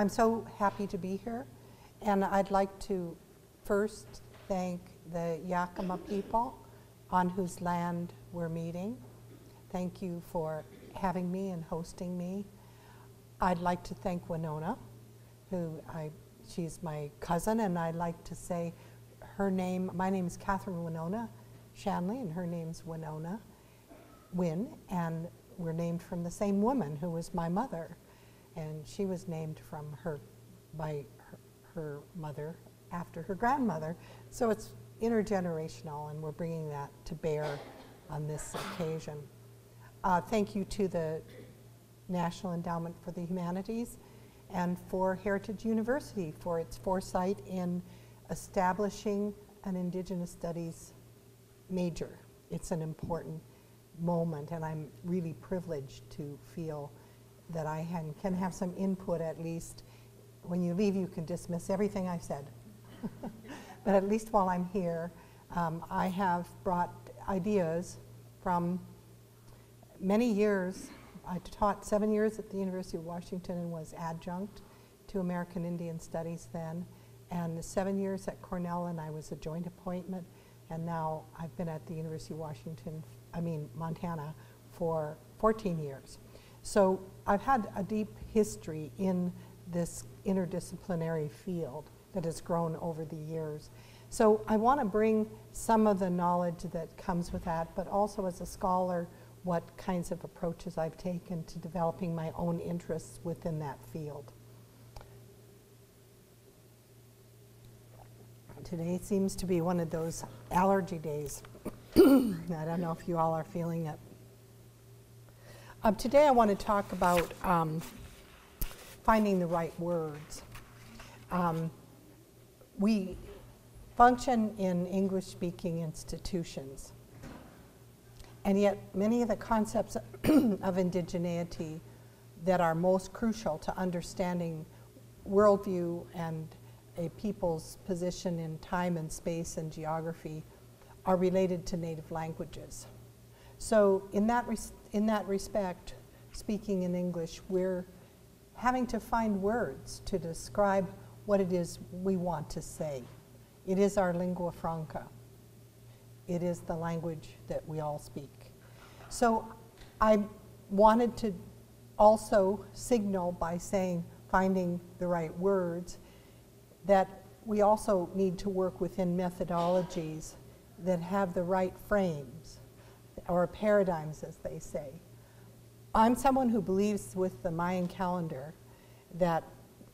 I'm so happy to be here, and I'd like to first thank the Yakima people on whose land we're meeting. Thank you for having me and hosting me. I'd like to thank Winona, she's my cousin, and I'd like to say her name, my name is Kathryn Winona Shanley, and her name's Winona Wynn, and we're named from the same woman who was my mother, and she was named by her mother after her grandmother. So it's intergenerational, and we're bringing that to bear on this occasion. Thank you to the National Endowment for the Humanities and for Heritage University for its foresight in establishing an Indigenous Studies major. It's an important moment, and I'm really privileged to feel that I can have some input at least. When you leave, you can dismiss everything I've said. But at least while I'm here, I have brought ideas from many years. I taught 7 years at the University of Washington and was adjunct to American Indian Studies then, and 7 years at Cornell, and I was a joint appointment, and now I've been at the University of Montana for 14 years. So I've had a deep history in this interdisciplinary field that has grown over the years. So I want to bring some of the knowledge that comes with that, but also as a scholar, what kinds of approaches I've taken to developing my own interests within that field. Today seems to be one of those allergy days. I don't know if you all are feeling it. Today I want to talk about finding the right words. We function in English-speaking institutions, and yet many of the concepts of indigeneity that are most crucial to understanding worldview and a people's position in time and space and geography are related to native languages. So in that respect, speaking in English, we're having to find words to describe what it is we want to say. It is our lingua franca. It is the language that we all speak. So I wanted to also signal by saying finding the right words that we also need to work within methodologies that have the right frames or paradigms, as they say. I'm someone who believes with the Mayan calendar that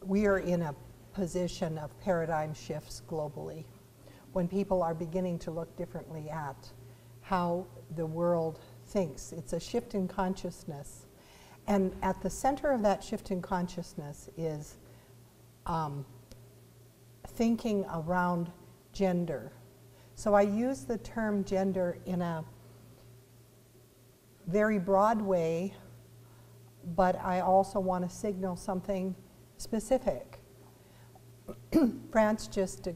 we are in a position of paradigm shifts globally when people are beginning to look differently at how the world thinks. It's a shift in consciousness. And at the center of that shift in consciousness is thinking around gender. So I use the term gender in a very broad way, but I also want to signal something specific. France just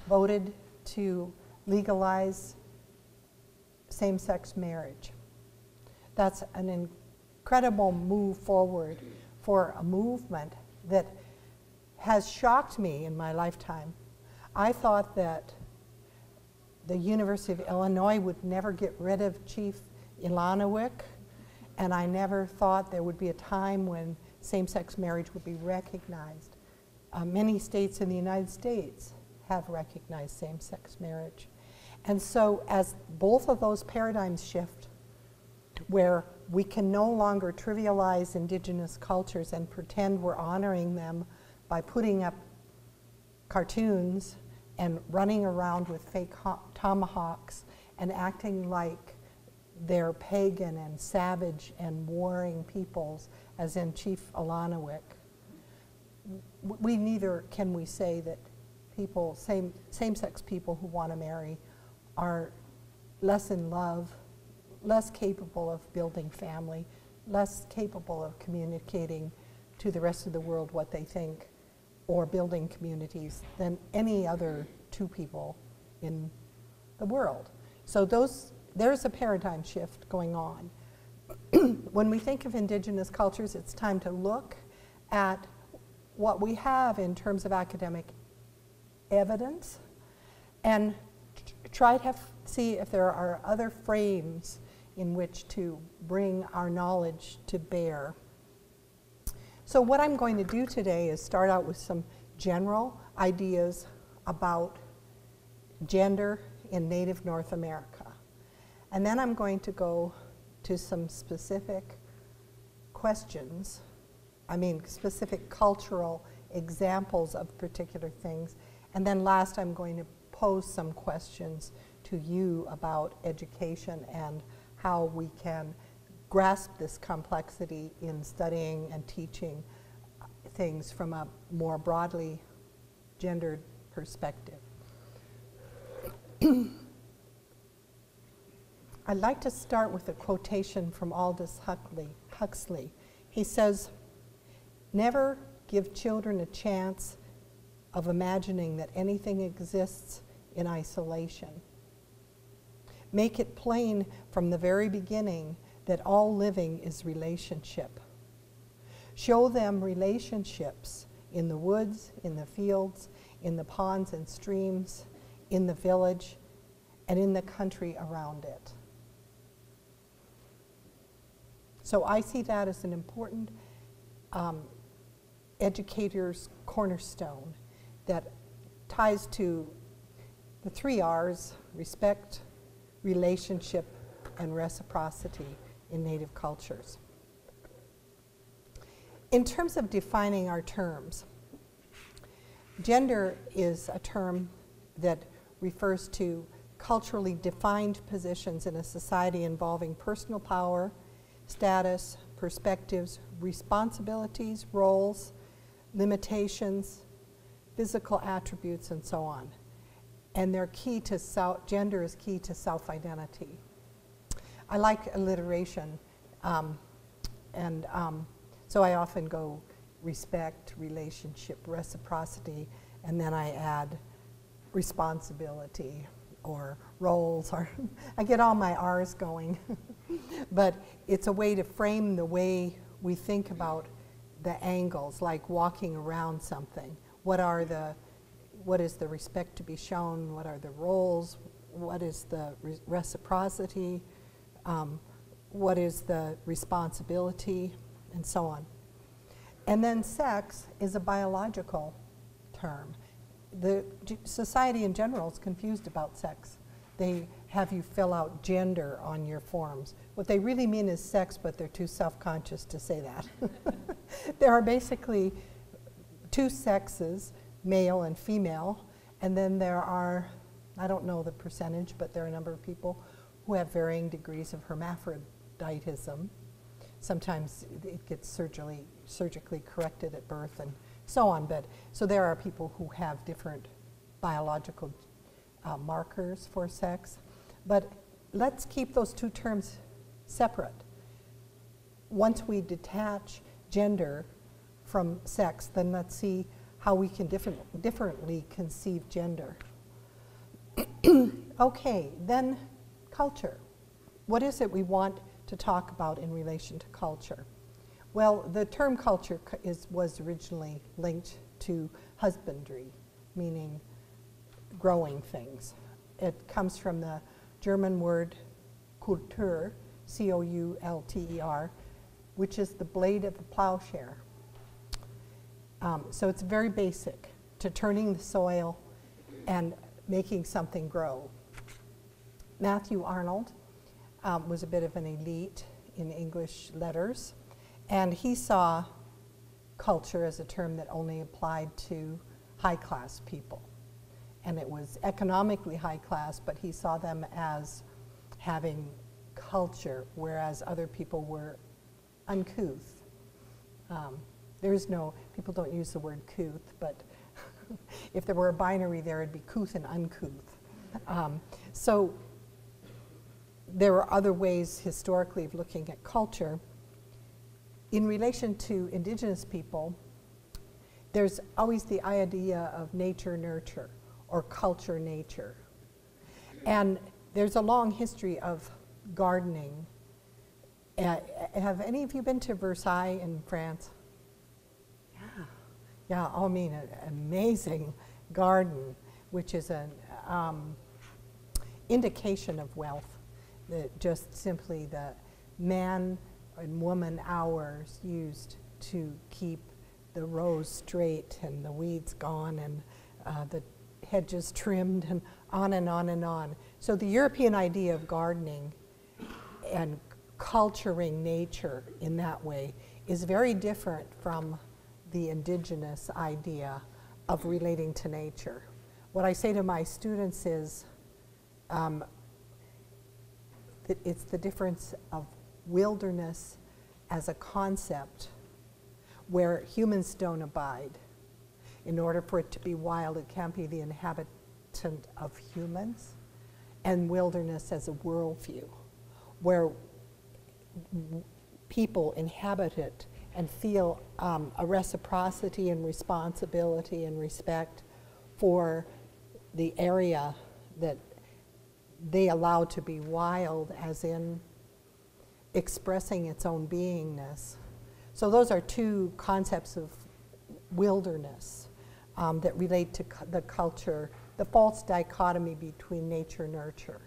voted to legalize same-sex marriage. That's an incredible move forward for a movement that has shocked me in my lifetime. I thought that the University of Illinois would never get rid of Chief Ilanowick, and I never thought there would be a time when same-sex marriage would be recognized. Many states in the United States have recognized same-sex marriage. And so as both of those paradigms shift, where we can no longer trivialize indigenous cultures and pretend we're honoring them by putting up cartoons and running around with fake tomahawks and acting like they're pagan and savage and warring peoples, as in Chief Ilanowick. Neither can we say that people, same-sex people who want to marry are less in love, less capable of building family, less capable of communicating to the rest of the world what they think or building communities than any other two people in the world. So there's a paradigm shift going on. When we think of indigenous cultures, it's time to look at what we have in terms of academic evidence and try to see if there are other frames in which to bring our knowledge to bear. So what I'm going to do today is start out with some general ideas about gender in Native North America. And then I'm going to go to some specific questions, specific cultural examples of particular things. And then last, I'm going to pose some questions to you about education and how we can grasp this complexity in studying and teaching things from a more broadly gendered perspective. I'd like to start with a quotation from Aldous Huxley. He says, "Never give children a chance of imagining that anything exists in isolation. Make it plain from the very beginning that all living is relationship. Show them relationships in the woods, in the fields, in the ponds and streams, in the village, and in the country around it." So I see that as an important educator's cornerstone that ties to the 3 R's: respect, relationship, and reciprocity in Native cultures. In terms of defining our terms, gender is a term that refers to culturally defined positions in a society involving personal power, status, perspectives, responsibilities, roles, limitations, physical attributes, and so on. And they're key to gender is key to self-identity. I like alliteration, so I often go respect, relationship, reciprocity, and then I add responsibility or roles, or I get all my R's going. But it's a way to frame the way we think about the angles, like walking around something. What is the respect to be shown? What are the roles? What is the reciprocity? What is the responsibility? And so on. And then sex is a biological term. The society in general is confused about sex. They have you fill out gender on your forms. What they really mean is sex, but they're too self-conscious to say that. There are basically 2 sexes, male and female, and then there are, I don't know the percentage, but there are a number of people who have varying degrees of hermaphroditism. Sometimes it gets surgically corrected at birth and so on, but so there are people who have different biological markers for sex. But let's keep those 2 terms separate. Once we detach gender from sex, then let's see how we can differently conceive gender. Okay, then culture. What is it we want to talk about in relation to culture? Well, the term culture was originally linked to husbandry, meaning growing things. It comes from the German word Kultur, C-O-U-L-T-E-R, which is the blade of a plowshare. So it's very basic to turning the soil and making something grow. Matthew Arnold was a bit of an elite in English letters, and he saw culture as a term that only applied to high-class people. And it was economically high class, but he saw them as having culture, whereas other people were uncouth. People don't use the word couth, but if there were a binary there, it'd be couth and uncouth. So there are other ways historically of looking at culture. In relation to Indigenous people, there's always the idea of nature-nurture, or culture-nature. And there's a long history of gardening. Have any of you been to Versailles in France? Yeah, I mean, an amazing garden, which is an indication of wealth. That just simply the man and woman hours used to keep the rows straight and the weeds gone and the hedges trimmed and on and on and on. So the European idea of gardening and culturing nature in that way is very different from the indigenous idea of relating to nature. What I say to my students is that it's the difference of wilderness as a concept where humans don't abide. In order for it to be wild, it can't be the inhabitant of humans, and wilderness as a worldview, where people inhabit it and feel a reciprocity and responsibility and respect for the area that they allow to be wild, as in expressing its own beingness. So those are two concepts of wilderness that relate to the culture, the false dichotomy between nature and nurture.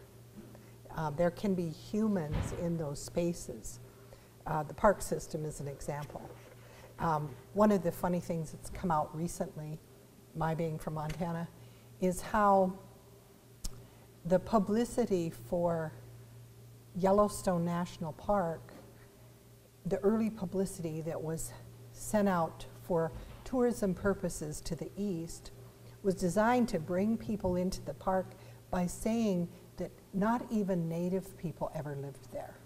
There can be humans in those spaces. The park system is an example. One of the funny things that's come out recently, my being from Montana, is how the publicity for Yellowstone National Park, the early publicity that was sent out for tourism purposes to the east, was designed to bring people into the park by saying that not even native people ever lived there.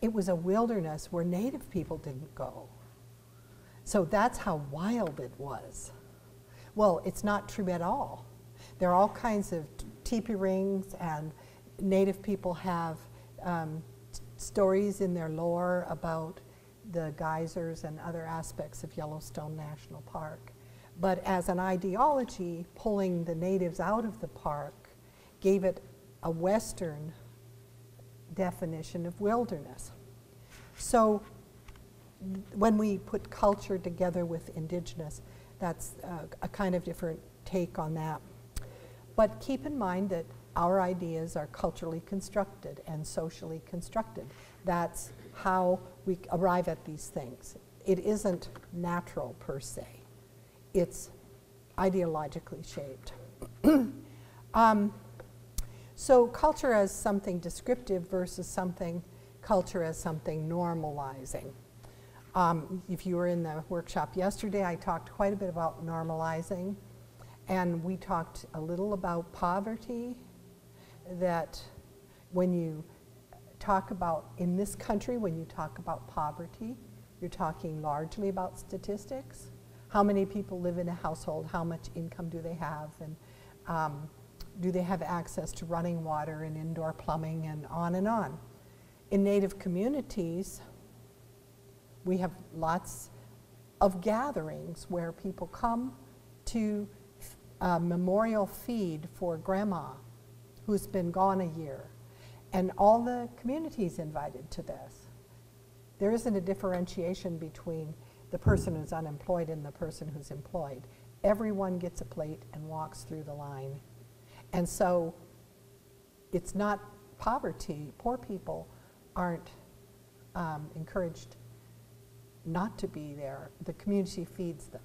It was a wilderness where native people didn't go. So that's how wild it was. Well, it's not true at all. There are all kinds of teepee rings, and native people have stories in their lore about the geysers and other aspects of Yellowstone National Park. But as an ideology, pulling the natives out of the park gave it a Western definition of wilderness. So when we put culture together with indigenous, that's a kind of different take on that. But keep in mind that our ideas are culturally constructed and socially constructed. That's how we arrive at these things. It isn't natural per se. It's ideologically shaped. So culture as something descriptive versus culture as something normalizing. If you were in the workshop yesterday, I talked quite a bit about normalizing, and we talked a little about poverty, that when you talk about, in this country, when you talk about poverty, you're talking largely about statistics. How many people live in a household? How much income do they have? And do they have access to running water and indoor plumbing and on and on? In Native communities, we have lots of gatherings where people come to a memorial feed for grandma who's been gone a year. And all the community's invited to this. There isn't a differentiation between the person who's unemployed and the person who's employed. Everyone gets a plate and walks through the line. And so it's not poverty. Poor people aren't encouraged not to be there. The community feeds them.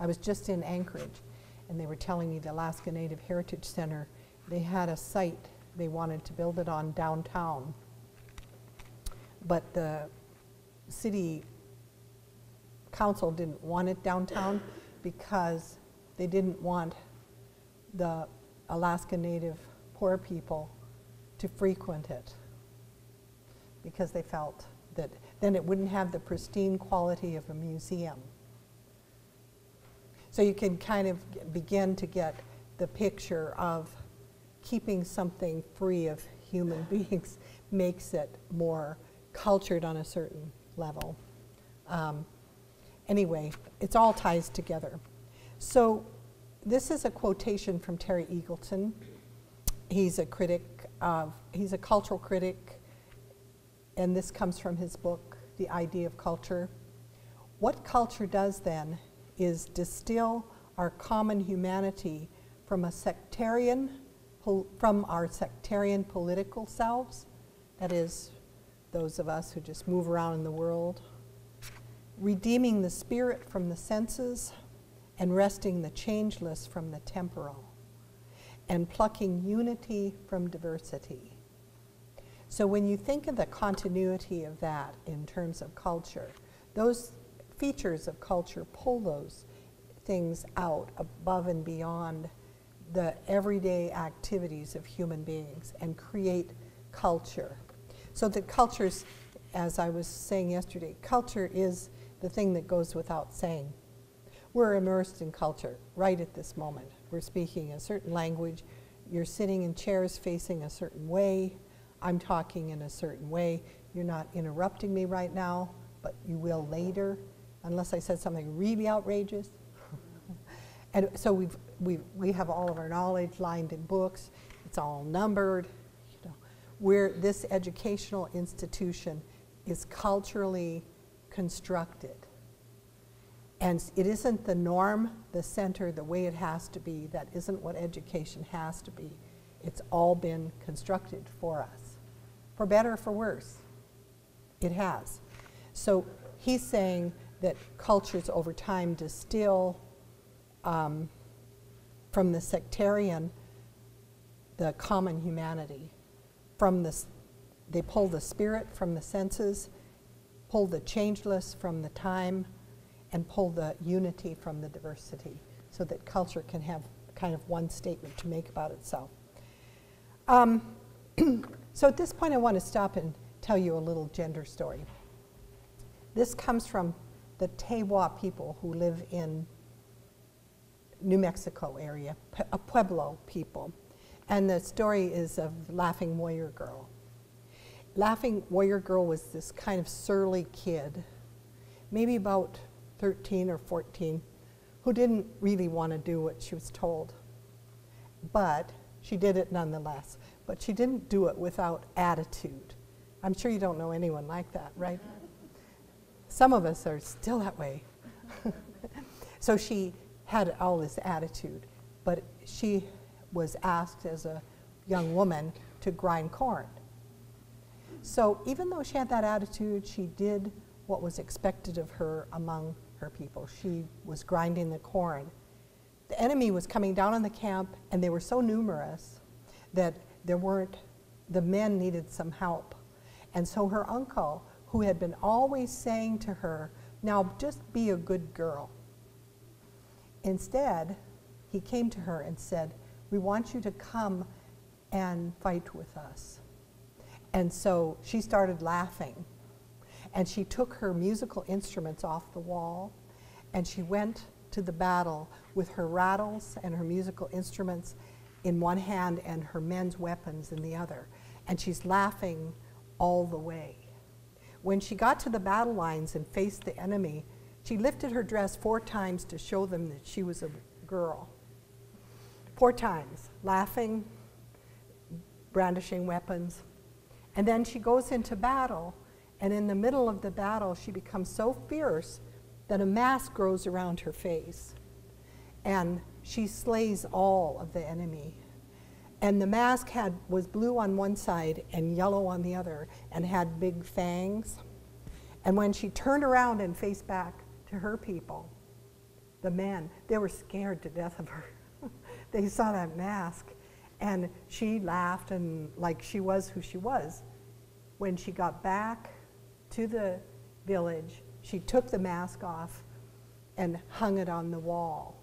I was just in Anchorage, and they were telling me the Alaska Native Heritage Center, they had a site, they wanted to build it on downtown, but the city council didn't want it downtown because they didn't want the Alaska Native poor people to frequent it, because they felt that then it wouldn't have the pristine quality of a museum. So you can kind of begin to get the picture of keeping something free of human beings makes it more cultured on a certain level. Anyway, it all ties together. So this is a quotation from Terry Eagleton. He's a critic he's a cultural critic, and this comes from his book, The Idea of Culture. What culture does then is distill our common humanity from our sectarian political selves, that is, those of us who just move around in the world, redeeming the spirit from the senses, and wresting the changeless from the temporal, and plucking unity from diversity. So when you think of the continuity of that in terms of culture, those features of culture pull those things out above and beyond the everyday activities of human beings and create culture. So the cultures, as I was saying yesterday, culture is the thing that goes without saying. We're immersed in culture right at this moment. We're speaking a certain language. You're sitting in chairs facing a certain way. I'm talking in a certain way. You're not interrupting me right now, but you will later, unless I said something really outrageous. And so we have all of our knowledge lined in books. It's all numbered. You know, where this educational institution is culturally constructed. And it isn't the norm, the center, the way it has to be. That isn't what education has to be. It's all been constructed for us. For better or for worse, it has. So he's saying that cultures over time distill from the sectarian, the common humanity. They pull the spirit from the senses, pull the changeless from the time, and pull the unity from the diversity, so that culture can have kind of one statement to make about itself. So at this point I want to stop and tell you a little gender story. This comes from the Tewa people who live in New Mexico area, a Pueblo people. And the story is of Laughing Warrior Girl. Laughing Warrior Girl was this kind of surly kid, maybe about 13 or 14, who didn't really want to do what she was told. But she did it nonetheless. But she didn't do it without attitude. I'm sure you don't know anyone like that, right? Some of us are still that way. So she had all this attitude, but she was asked as a young woman to grind corn. So even though she had that attitude, she did what was expected of her among her people. She was grinding the corn. The enemy was coming down on the camp, and they were so numerous that the men needed some help. And so her uncle, who had been always saying to her, now just be a good girl. Instead, he came to her and said, we want you to come and fight with us. And so she started laughing. And she took her musical instruments off the wall, and she went to the battle with her rattles and her musical instruments in one hand and her men's weapons in the other. And she's laughing all the way. When she got to the battle lines and faced the enemy, she lifted her dress 4 times to show them that she was a girl. 4 times, laughing, brandishing weapons. And then she goes into battle, and in the middle of the battle, she becomes so fierce that a mask grows around her face. And she slays all of the enemy. And the mask was blue on one side and yellow on the other, and had big fangs. And when she turned around and faced back to her people, the men, they were scared to death of her. They saw that mask, and she laughed, and like she was who she was. When she got back to the village, she took the mask off and hung it on the wall,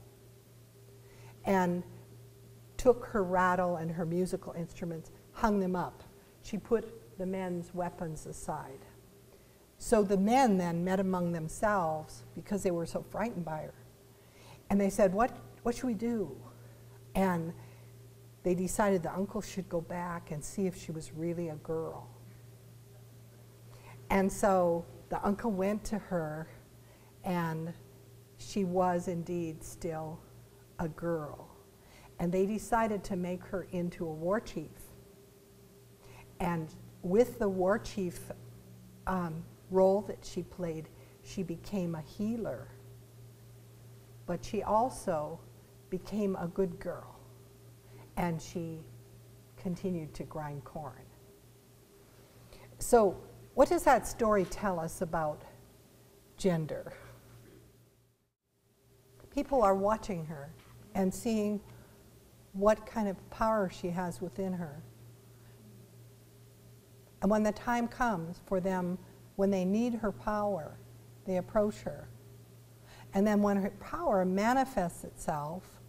and took her rattle and her musical instruments, hung them up. She put the men's weapons aside. So the men then met among themselves because they were so frightened by her. And they said, what should we do? And they decided the uncle should go back and see if she was really a girl. And so the uncle went to her, and she was indeed still a girl. And they decided to make her into a war chief. And with the war chief role that she played, she became a healer. but she also became a good girl, and she continued to grind corn. So what does that story tell us about gender? People are watching her and seeing what kind of power she has within her. And when the time comes for them, when they need her power, they approach her. And then when her power manifests itself,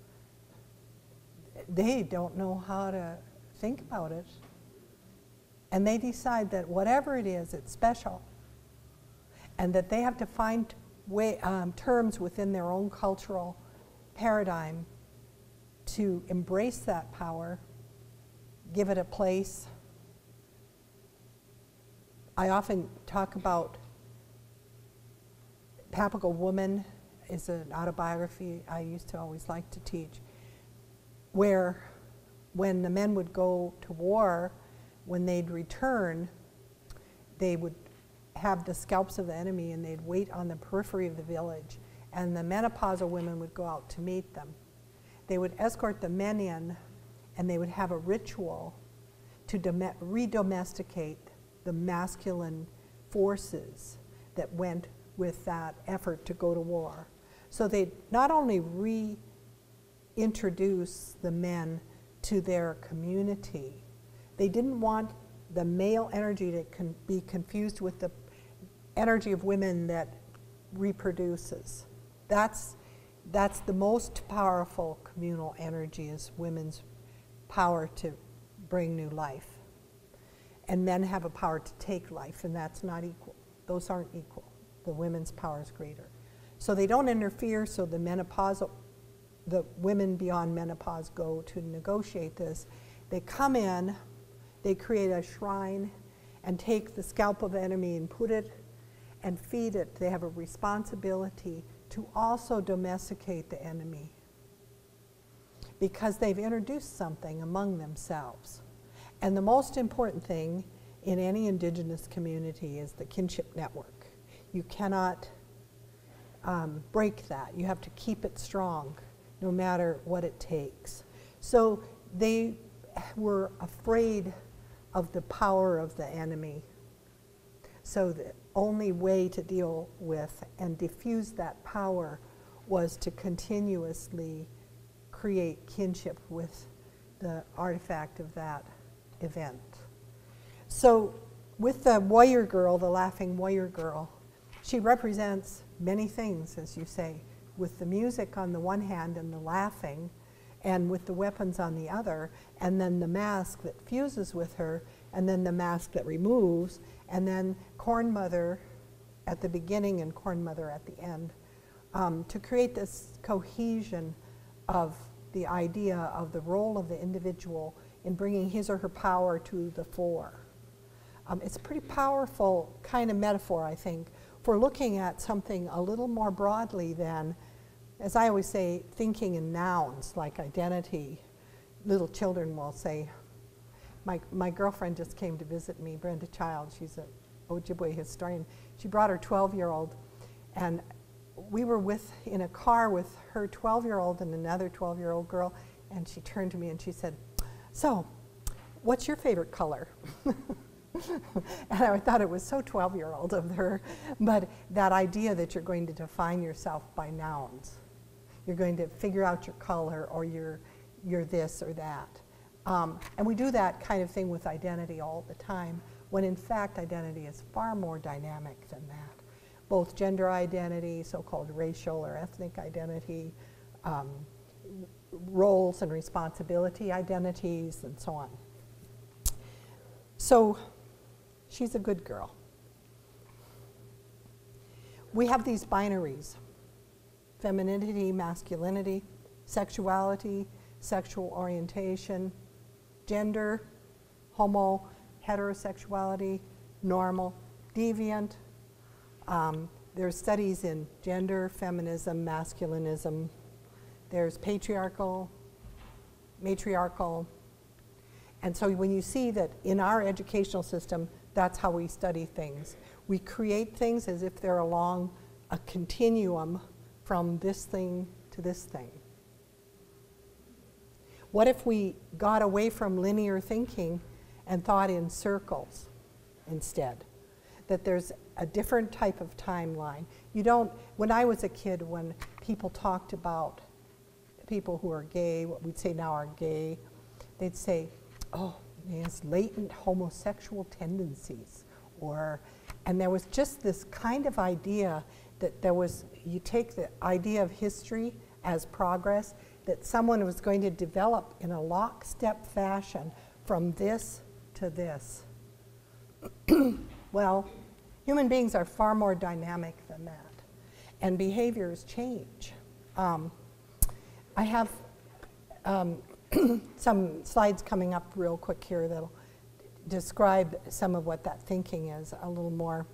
they don't know how to think about it. And they decide that whatever it is, it's special. And that they have to find terms within their own cultural paradigm to embrace that power, give it a place. I often talk about Papago Woman is an autobiography I used to always like to teach, where when the men would go to war, when they'd return, they would have the scalps of the enemy and they'd wait on the periphery of the village, and the menopausal women would go out to meet them. They would escort the men in, and they would have a ritual to re-domesticate the masculine forces that went with that effort to go to war. So they'd not only reintroduce the men to their community, they didn't want the male energy to be confused with the energy of women that reproduces. That's the most powerful communal energy, is women's power to bring new life. And men have a power to take life, and that's not equal. Those aren't equal. The women's power is greater. So they don't interfere, so the women beyond menopause go to negotiate this. They come in, they create a shrine and take the scalp of the enemy and put it and feed it. They have a responsibility to also domesticate the enemy, because they've introduced something among themselves. And the most important thing in any indigenous community is the Kinship Network. You cannot break that. You have to keep it strong, no matter what it takes. So they were afraid of the power of the enemy. So the only way to deal with and diffuse that power was to continuously create kinship with the artifact of that event. So with the warrior girl, the laughing warrior girl, she represents many things, as you say, with the music on the one hand and the laughing, and with the weapons on the other, and then the mask that fuses with her, and then the mask that removes, and then Corn Mother at the beginning and Corn Mother at the end, to create this cohesion of the idea of the role of the individual in bringing his or her power to the fore. It's a pretty powerful kind of metaphor, I think, for looking at something a little more broadly than, as I always say, thinking in nouns like identity. Little children will say, my girlfriend just came to visit me, Brenda Child, she's an Ojibwe historian. She brought her 12-year-old, and we were in a car with her 12-year-old and another 12-year-old girl, and she turned to me and she said, "So, what's your favorite color?" And I thought it was so 12-year-old of her, but that idea that you're going to define yourself by nouns. You're going to figure out your color, or you're this or that. And we do that kind of thing with identity all the time, when in fact identity is far more dynamic than that. Both gender identity, so-called racial or ethnic identity, roles and responsibility identities, and so on. So she's a good girl. We have these binaries: femininity, masculinity, sexuality, sexual orientation, gender, homo, heterosexuality, normal, deviant. There's studies in gender, feminism, masculinism. There's patriarchal, matriarchal. And so when you see that in our educational system, that's how we study things. We create things as if they're along a continuum from this thing to this thing? What if we got away from linear thinking and thought in circles instead? That there's a different type of timeline. You don't, when I was a kid, when people talked about people who are gay, what we'd say now are gay, they'd say, oh, he has latent homosexual tendencies. And there was just this kind of idea that there was, you take the idea of history as progress, that someone was going to develop in a lockstep fashion from this to this. Well, human beings are far more dynamic than that, and behaviors change. I have some slides coming up real quick here that'll describe some of what that thinking is a little more.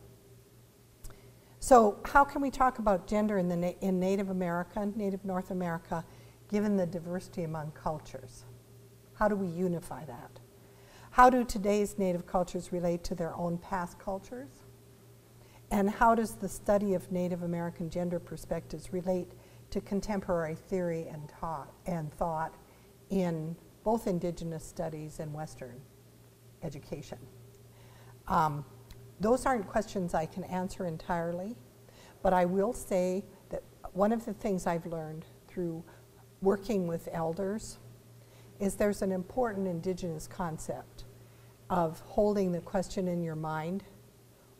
So how can we talk about gender in Native America, Native North America, given the diversity among cultures? How do we unify that? How do today's Native cultures relate to their own past cultures? And how does the study of Native American gender perspectives relate to contemporary theory and thought in both Indigenous studies and Western education? Those aren't questions I can answer entirely, but I will say that one of the things I've learned through working with elders is there's an important Indigenous concept of holding the question in your mind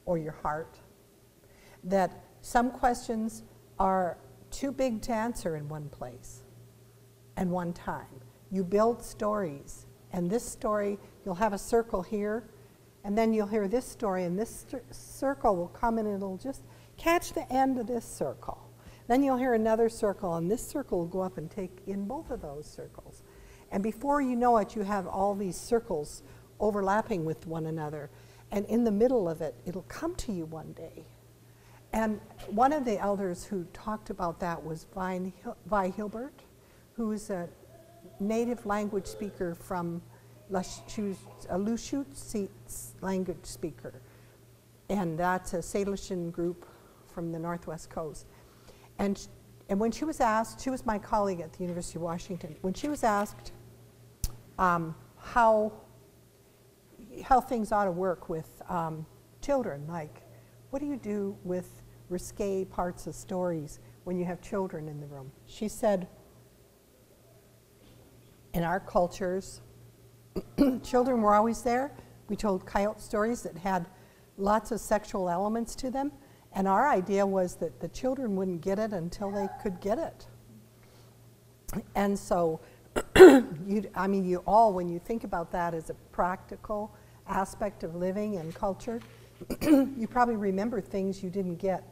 or your heart, that some questions are too big to answer in one place and one time. You build stories, and this story, you'll have a circle here, and then you'll hear this story, and this circle will come and it'll just catch the end of this circle. Then you'll hear another circle, and this circle will go up and take in both of those circles. And before you know it, you have all these circles overlapping with one another. And in the middle of it, it'll come to you one day. And one of the elders who talked about that was Vi Hilbert, who is a native language speaker from she was a Lushootseed language speaker. And that's a Salishan group from the Northwest Coast. And when she was asked, she was my colleague at the University of Washington, when she was asked how things ought to work with children, like what do you do with risque parts of stories when you have children in the room? She said, in our cultures, children were always there. We told coyote stories that had lots of sexual elements to them, and our idea was that the children wouldn't get it until they could get it. And so, you all, when you think about that as a practical aspect of living and culture, you probably remember things you didn't get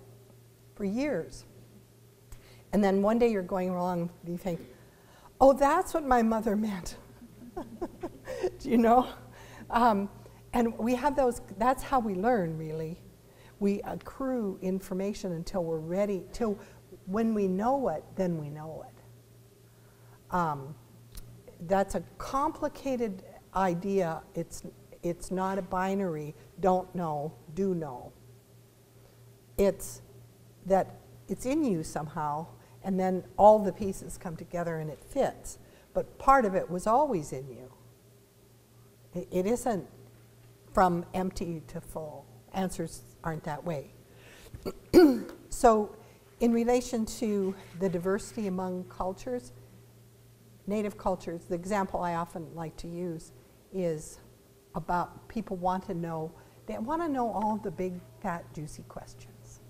for years. And then one day you're going along, you think, oh, that's what my mother meant. Do you know? And we have those, that's how we learn, really. We accrue information until we're ready, till when we know it, then we know it. That's a complicated idea. It's not a binary, don't know, do know. It's that it's in you somehow, and then all the pieces come together and it fits. But part of it was always in you. It isn't from empty to full. Answers aren't that way. So in relation to the diversity among cultures, Native cultures, the example I often like to use is about people want to know, they want to know all the big, fat, juicy questions.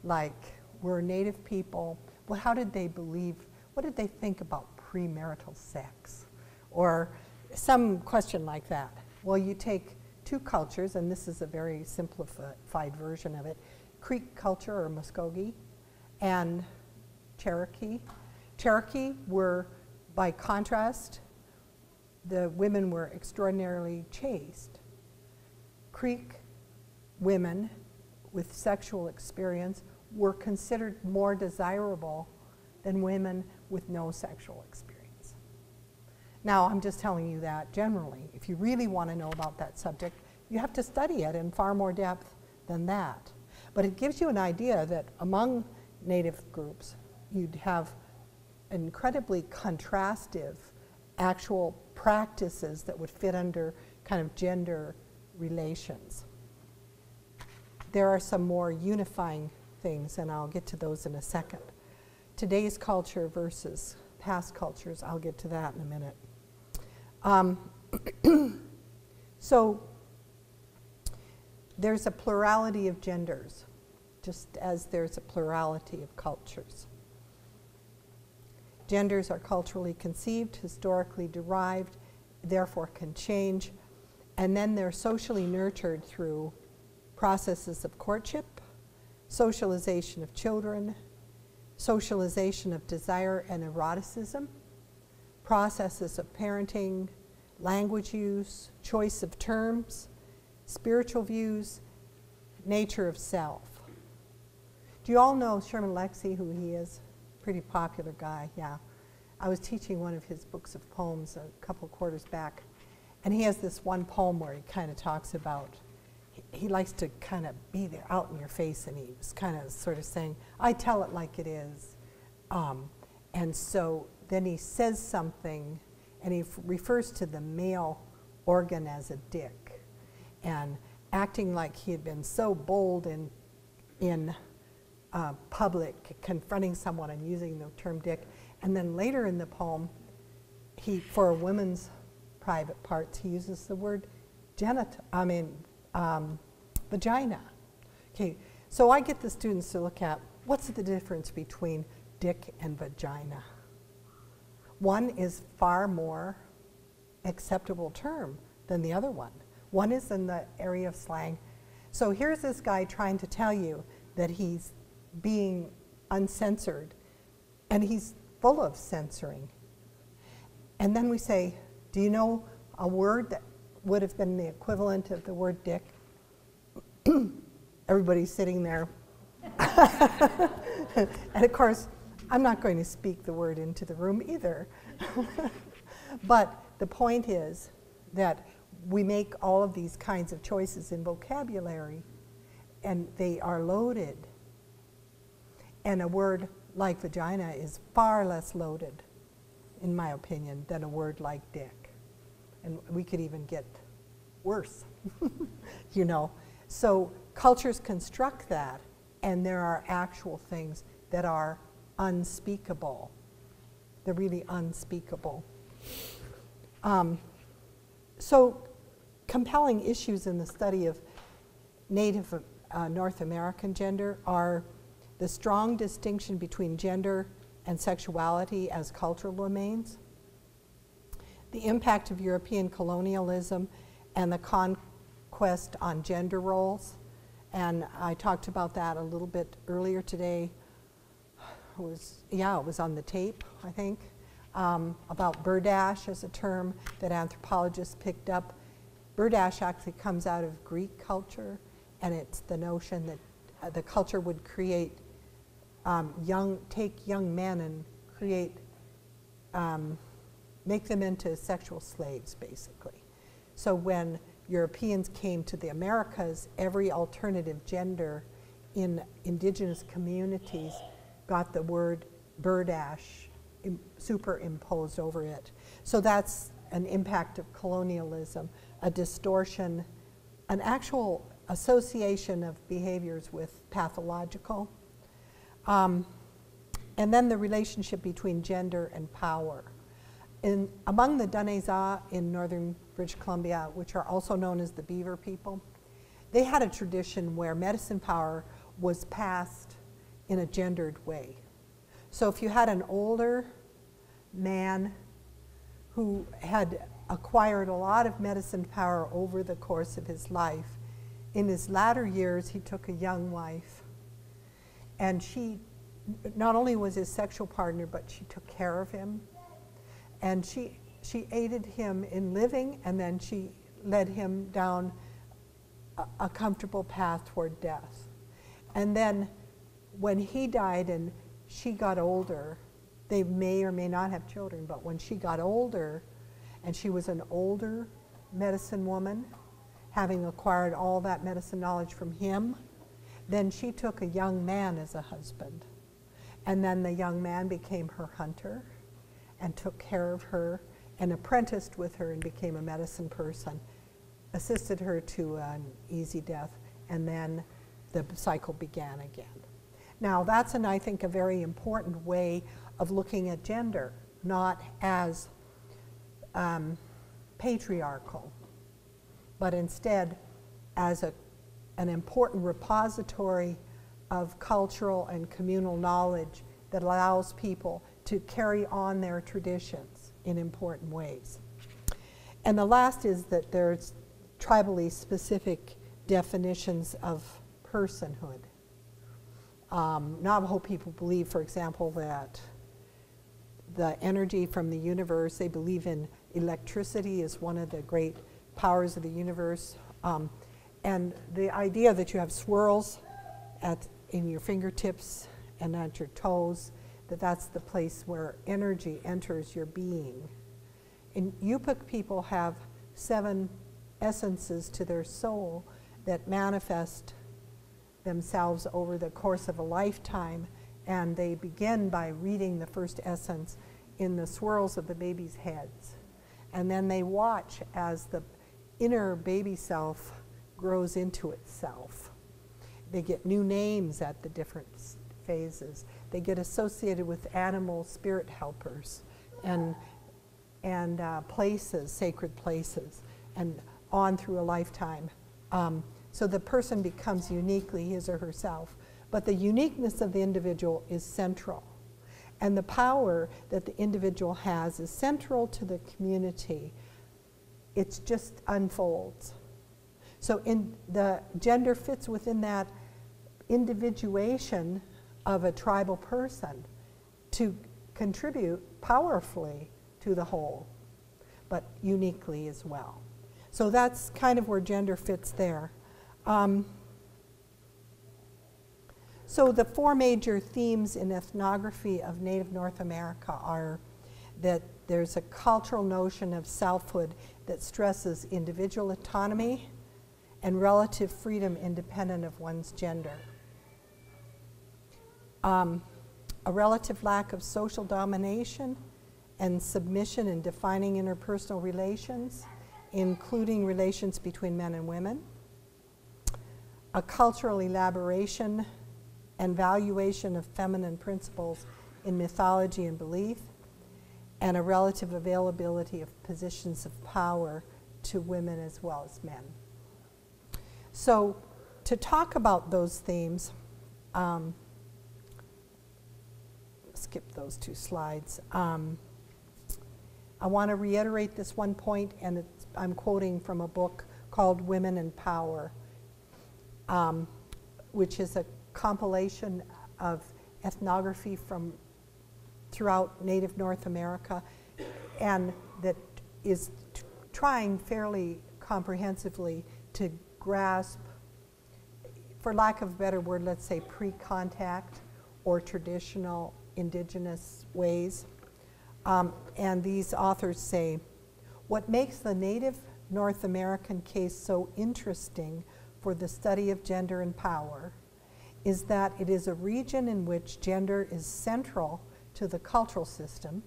Like, were Native people, well, how did they believe, what did they think about premarital sex? Or some question like that. Well, you take two cultures, and this is a very simplified version of it, Creek culture or Muskogee and Cherokee. Cherokee were, by contrast, the women were extraordinarily chaste. Creek women with sexual experience were considered more desirable than women with no sexual experience. Now, I'm just telling you that generally. If you really want to know about that subject, you have to study it in far more depth than that. But it gives you an idea that among Native groups, you'd have incredibly contrastive actual practices that would fit under kind of gender relations. There are some more unifying things, and I'll get to those in a second. Today's culture versus past cultures, I'll get to that in a minute. So there's a plurality of genders, just as there's a plurality of cultures. Genders are culturally conceived, historically derived, therefore can change, and then they're socially nurtured through processes of courtship, socialization of children, socialization of desire and eroticism, processes of parenting, language use, choice of terms, spiritual views, nature of self. Do you all know Sherman Alexie, who he is? Pretty popular guy, yeah. I was teaching one of his books of poems a couple quarters back, and he has this one poem where he kind of talks about, he likes to kind of be there out in your face, and he was kind of sort of saying, I tell it like it is. And so then he says something, and he refers to the male organ as a dick, and acting like he had been so bold in public, confronting someone and using the term dick. And then later in the poem, for a woman's private parts, he uses the word vagina. Okay, so I get the students to look at what's the difference between dick and vagina. One is far more acceptable term than the other one. One is in the area of slang. So here's this guy trying to tell you that he's being uncensored, and he's full of censoring. And then we say, do you know a word that would have been the equivalent of the word dick? Everybody's sitting there. And of course, I'm not going to speak the word into the room either. But the point is that we make all of these kinds of choices in vocabulary, and they are loaded. And a word like vagina is far less loaded, in my opinion, than a word like dick. And we could even get worse, you know. So cultures construct that, and there are actual things that are unspeakable. They're really unspeakable. So compelling issues in the study of Native North American gender are the strong distinction between gender and sexuality as cultural domains, the impact of European colonialism and the conquest on gender roles. And I talked about that a little bit earlier today. It was on the tape, I think, about burdash as a term that anthropologists picked up. Burdash actually comes out of Greek culture, and it's the notion that the culture would create take young men and create, make them into sexual slaves, basically. So when Europeans came to the Americas, every alternative gender in indigenous communities got the word burdash superimposed over it. So that's an impact of colonialism, a distortion, an actual association of behaviors with pathological. And then the relationship between gender and power. Among the Daneza in northern British Columbia, which are also known as the Beaver people, they had a tradition where medicine power was passed in a gendered way. So if you had an older man who had acquired a lot of medicine power over the course of his life, in his latter years he took a young wife, and she not only was his sexual partner, but she took care of him, and she aided him in living, and then she led him down a comfortable path toward death. And then when he died and she got older, they may or may not have children, but when she got older, and she was an older medicine woman, having acquired all that medicine knowledge from him, then she took a young man as a husband. And then the young man became her hunter and took care of her and apprenticed with her and became a medicine person, assisted her to an easy death, and then the cycle began again. Now that's, I think, a very important way of looking at gender, not as patriarchal, but instead as an important repository of cultural and communal knowledge that allows people to carry on their traditions in important ways. And the last is that there's tribally specific definitions of personhood. Navajo people believe, for example, that the energy from the universe, they believe in electricity as one of the great powers of the universe. And the idea that you have swirls in your fingertips and at your toes, that's the place where energy enters your being. And Yupik people have 7 essences to their soul that manifest themselves over the course of a lifetime, and they begin by reading the first essence in the swirls of the baby's heads. And then they watch as the inner baby self grows into itself. They get new names at the different phases. They get associated with animal spirit helpers and places, sacred places, and on through a lifetime. So the person becomes uniquely his or herself. But the uniqueness of the individual is central. And the power that the individual has is central to the community. It just unfolds. So the gender fits within that individuation of a tribal person to contribute powerfully to the whole, but uniquely as well. So that's kind of where gender fits there. So the 4 major themes in ethnography of Native North America are that there's a cultural notion of selfhood that stresses individual autonomy and relative freedom independent of one's gender. A relative lack of social domination and submission in defining interpersonal relations, including relations between men and women. A cultural elaboration and valuation of feminine principles in mythology and belief, and a relative availability of positions of power to women as well as men. So to talk about those themes, skip those 2 slides. I want to reiterate this one point, and I'm quoting from a book called Women in Power, which is a compilation of ethnography from throughout Native North America, and that is trying fairly comprehensively to grasp, for lack of a better word, let's say pre-contact or traditional indigenous ways. And these authors say, what makes the Native North American case so interesting for the study of gender and power is that it is a region in which gender is central to the cultural system,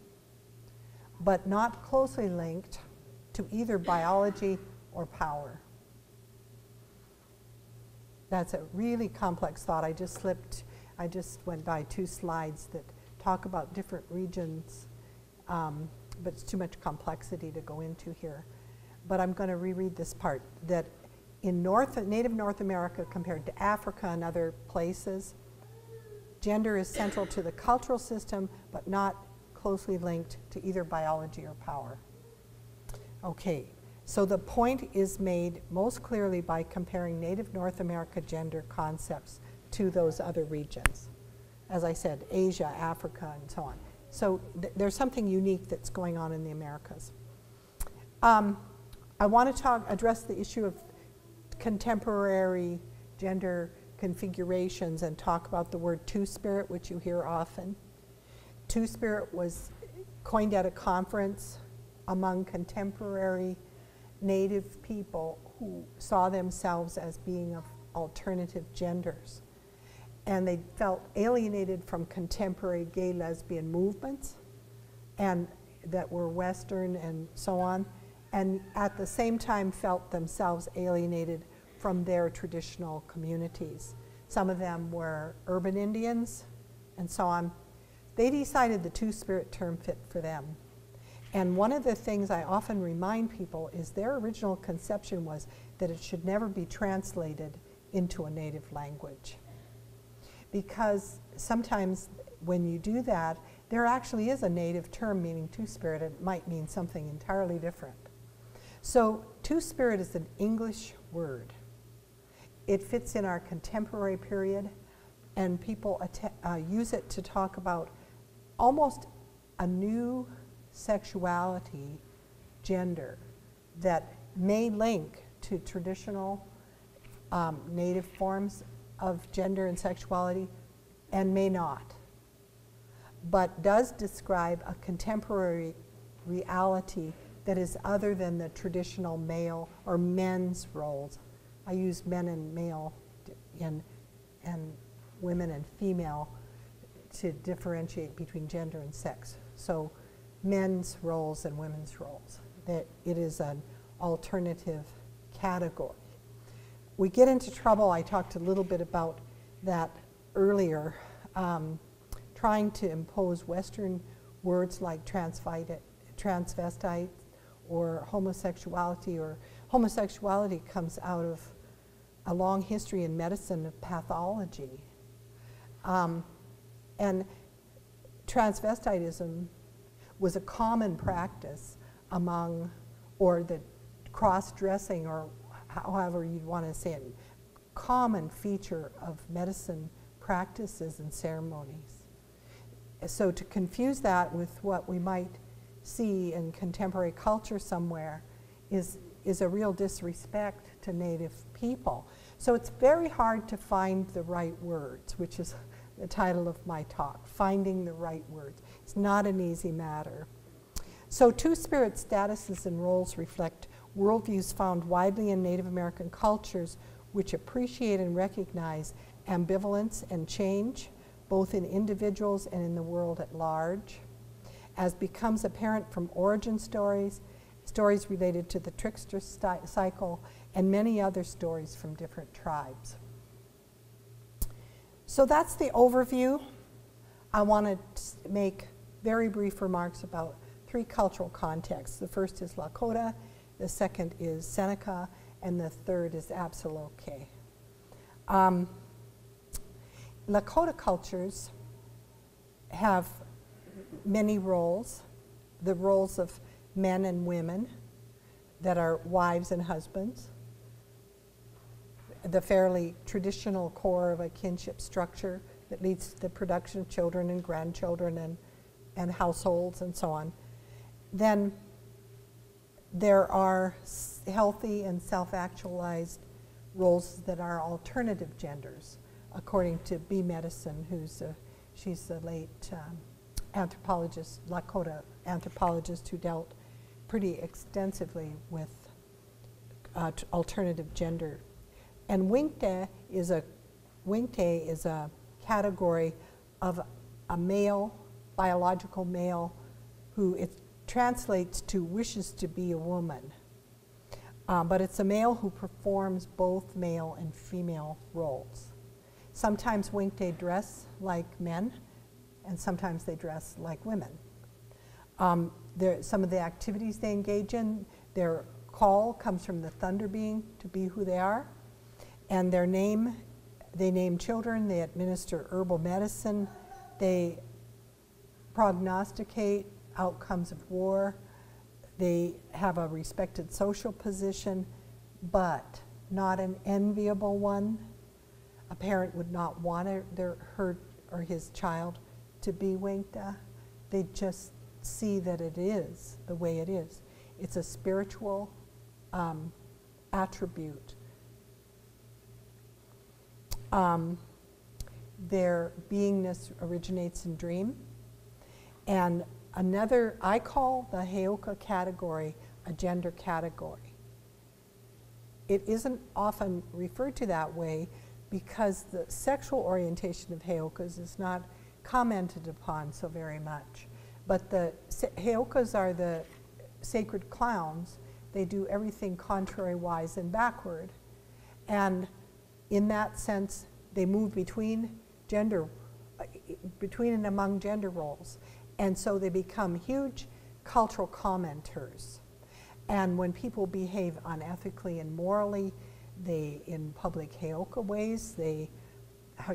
but not closely linked to either biology or power. That's a really complex thought. I just went by 2 slides that talk about different regions, but it's too much complexity to go into here. But I'm going to reread this part, that in Native North America compared to Africa and other places, gender is central to the cultural system, but not closely linked to either biology or power. Okay, so the point is made most clearly by comparing Native North America gender concepts to those other regions. As I said, Asia, Africa, and so on. So there's something unique that's going on in the Americas. I want to address the issue of contemporary gender configurations and talk about the word Two-Spirit, which you hear often. Two-Spirit was coined at a conference among contemporary Native people who saw themselves as being of alternative genders. and they felt alienated from contemporary gay lesbian movements and that were Western and so on, and at the same time felt themselves alienated from their traditional communities. Some of them were urban Indians and so on. They decided the two-spirit term fit for them. And one of the things I often remind people is their original conception was that it should never be translated into a native language. Because sometimes when you do that, there actually is a native term meaning two-spirit. It might mean something entirely different. So two-spirit is an English word. It fits in our contemporary period, and people use it to talk about almost a new sexuality, gender, that may link to traditional native forms of gender and sexuality and may not, but does describe a contemporary reality that is other than the traditional male or men's roles. I use men and male and women and female to differentiate between gender and sex. So men's roles and women's roles, that it is an alternative category. We get into trouble, I talked a little bit about that earlier, trying to impose Western words like transvestite or homosexuality comes out of a long history in medicine of pathology. And transvestitism was a common practice among, or the cross-dressing, or however you'd want to say it, common feature of medicine practices and ceremonies. So to confuse that with what we might see in contemporary culture somewhere is a real disrespect to Native people. So it's very hard to find the right words, which is the title of my talk, Finding the Right Words. It's not an easy matter. So two-spirit statuses and roles reflect worldviews found widely in Native American cultures which appreciate and recognize ambivalence and change, both in individuals and in the world at large. As becomes apparent from origin stories, stories related to the trickster cycle, and many other stories from different tribes. So that's the overview. I want to make very brief remarks about three cultural contexts. The first is Lakota, the second is Seneca, and the third is Apsiloke. Lakota cultures have many roles, the roles of men and women that are wives and husbands, the fairly traditional core of a kinship structure that leads to the production of children and grandchildren and households and so on. Then there are healthy and self-actualized roles that are alternative genders, according to B. Medicine, she's a late anthropologist, Lakota anthropologist, who dealt pretty extensively with alternative gender. And Winkte is a category of a male, biological male, who it translates to wishes to be a woman. But it's a male who performs both male and female roles. Sometimes Winkte dress like men, and sometimes they dress like women. Some of the activities they engage in, their call comes from the thunder being to be who they are, and they name children, they administer herbal medicine, they prognosticate outcomes of war, they have a respected social position, but not an enviable one. A parent would not want her or his child to be Winkte. They just see that it is the way it is. It's a spiritual attribute. Their beingness originates in dream. And another, I call the Heoka category a gender category. It isn't often referred to that way because the sexual orientation of Heokas is not commented upon so very much. But the Heokas are the sacred clowns. They do everything contrary-wise and backward. And in that sense, they move between and among gender roles. And so they become huge cultural commenters. And when people behave unethically and morally, in public Heoka ways, they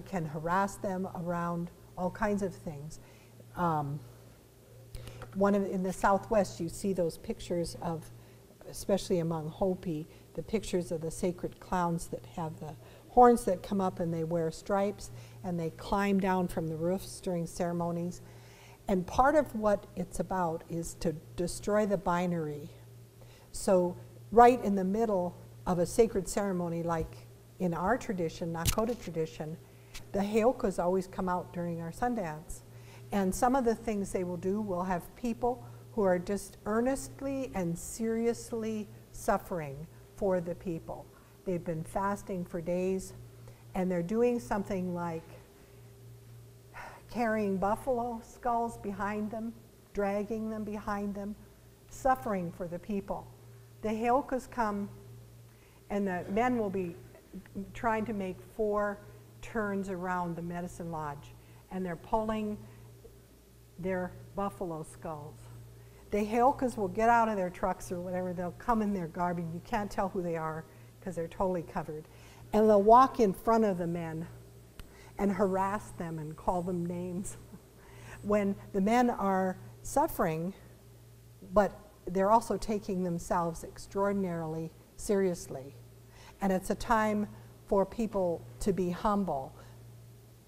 can harass them around all kinds of things. In the Southwest, you see those pictures of, especially among Hopi, the pictures of the sacred clowns that have the horns that come up and they wear stripes and they climb down from the roofs during ceremonies. And part of what it's about is to destroy the binary. So right in the middle of a sacred ceremony, like in our tradition, Lakota tradition, the Heokas always come out during our Sundance. And some of the things they will do will have people who are just earnestly and seriously suffering for the people. They've been fasting for days, and they're doing something like carrying buffalo skulls behind them, dragging them behind them, suffering for the people. The Heokas come, and the men will be trying to make 4 turns around the medicine lodge, and they're pulling their buffalo skulls. The Heokas will get out of their trucks or whatever, they'll come in their garb, and you can't tell who they are because they're totally covered. And they'll walk in front of the men and harass them and call them names. When the men are suffering, but they're also taking themselves extraordinarily seriously. And it's a time for people to be humble,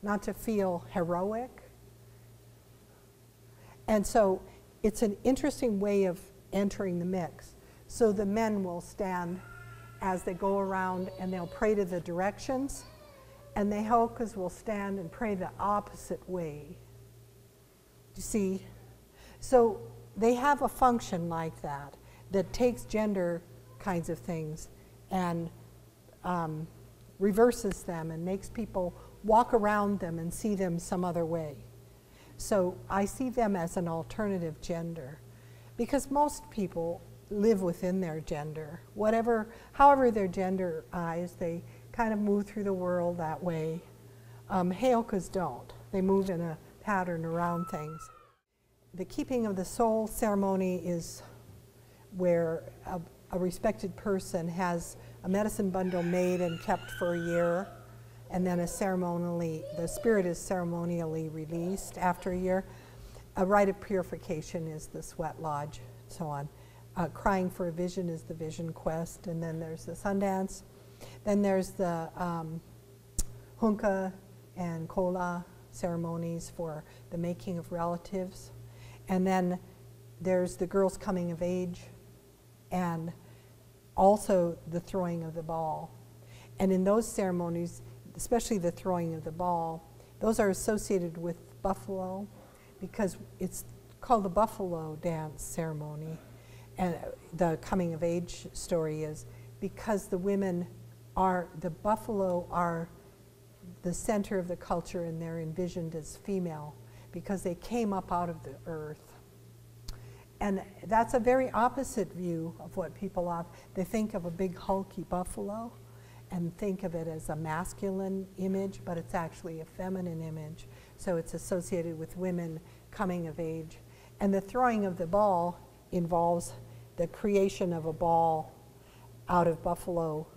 not to feel heroic. And so it's an interesting way of entering the mix. So the men will stand as they go around and they'll pray to the directions, and the Heokas will stand and pray the opposite way. You see? So they have a function like that takes gender kinds of things and reverses them and makes people walk around them and see them some other way. So I see them as an alternative gender, because most people live within their gender. However their gender is, they kind of move through the world that way. Heokas don't. They move in a pattern around things. The keeping of the soul ceremony is where a respected person has a medicine bundle made and kept for a year, and then the spirit is ceremonially released after a year. A rite of purification is the sweat lodge, and so on. Crying for a vision is the vision quest, and then there's the Sundance. Then there's the Hunka and Kola ceremonies for the making of relatives. And then there's the girls' coming of age, and also the throwing of the ball. And in those ceremonies, especially the throwing of the ball, those are associated with buffalo, because it's called the buffalo dance ceremony. And the coming of age story is because the buffalo are the center of the culture, and they're envisioned as female because they came up out of the earth. And that's a very opposite view of what people have. They think of a big hulky buffalo and think of it as a masculine image, but it's actually a feminine image. So it's associated with women coming of age. And the throwing of the ball involves the creation of a ball out of buffalo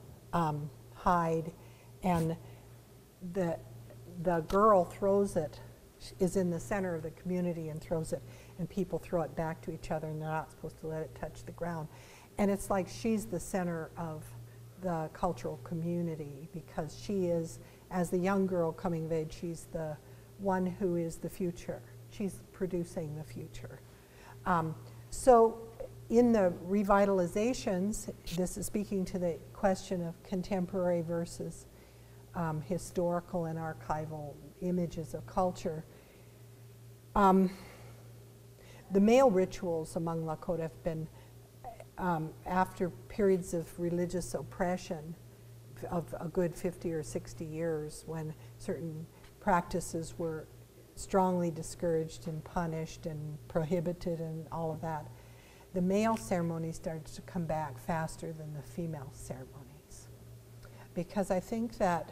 hide, and the girl throws it, is in the center of the community and throws it, and people throw it back to each other, and they're not supposed to let it touch the ground. And it's like she's the center of the cultural community, because she is, as the young girl coming of age, she's the one who is the future. She's producing the future. So in the revitalizations, this is speaking to the question of contemporary versus historical and archival images of culture. The male rituals among Lakota have been, after periods of religious oppression, of a good 50 or 60 years when certain practices were strongly discouraged and punished and prohibited and all of that, the male ceremonies started to come back faster than the female ceremonies. Because I think that